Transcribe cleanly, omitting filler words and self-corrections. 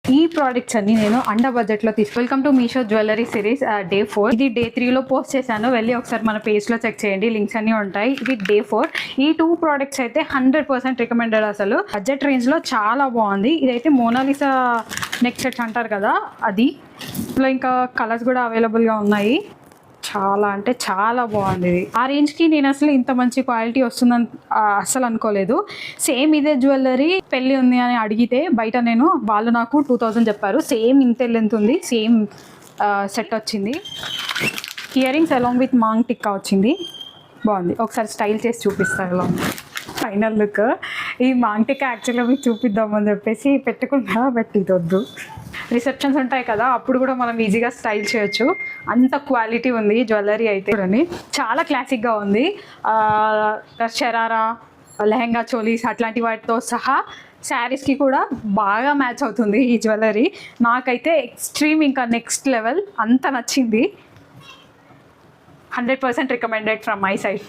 ఈ ప్రోడక్ట్స్ అన్ని నేను అండర్ బడ్జెట్లో welcome to Meesho jewellery series day 4. ఇది డే 3లో పోస్ట్ చేశాను, వెళ్ళి ఒకసారి మన పేజ్లో చెక్ చేయండి, లింక్స్ అన్నీ ఉంటాయి. ఇది డే 4. ఈ 2 ప్రోడక్ట్స్ అయితే 100% రికమెండెడ్. అసలు బడ్జెట్ రేంజ్లో చాలా బాగుంది. ఇదైతే మోనాలిసా నెక్ సెట్స్ అంటారు కదా, అది ఇందులో ఇంకా కలర్స్ కూడా అవైలబుల్గా ఉన్నాయి. చాలా అంటే చాలా బాగుంది ఇది. ఆ రేంజ్కి నేను అసలు ఇంత మంచి క్వాలిటీ వస్తుందని అస్సలు అనుకోలేదు. సేమ్ ఇదే జ్యువెలరీ పెళ్ళి ఉంది అని అడిగితే బయట వాళ్ళు నాకు 2000 చెప్పారు. సేమ్ ఇంతే లెంత్ ఉంది, సేమ్ సెట్ వచ్చింది. Earrings along with maang tikka వచ్చింది. బాగుంది, ఒకసారి స్టైల్ చేసి చూపిస్తాను ఎలా ఉంది ఫైనల్ లుక్. ఈ మాంగ్ టిక్కా యాక్చువల్గా మీకు చూపిద్దామని చెప్పేసి పెట్టుకున్నా, బట్ ఇది వద్దు. రిసెప్షన్స్ ఉంటాయి కదా, అప్పుడు కూడా మనం ఈజీగా స్టైల్ చేయొచ్చు, అంత క్వాలిటీ ఉంది జ్యువెలరీ అయితే. చాలా క్లాసిక్గా ఉంది. షరారా, లెహంగా, చోలీస్ అట్లాంటి వాటితో సహా శారీస్కి కూడా బాగా మ్యాచ్ అవుతుంది ఈ జ్యువెలరీ. నాకైతే ఎక్స్ట్రీమ్, ఇంకా నెక్స్ట్ లెవెల్, అంత నచ్చింది. 100% రికమెండెడ్ ఫ్రమ్ మై సైడ్.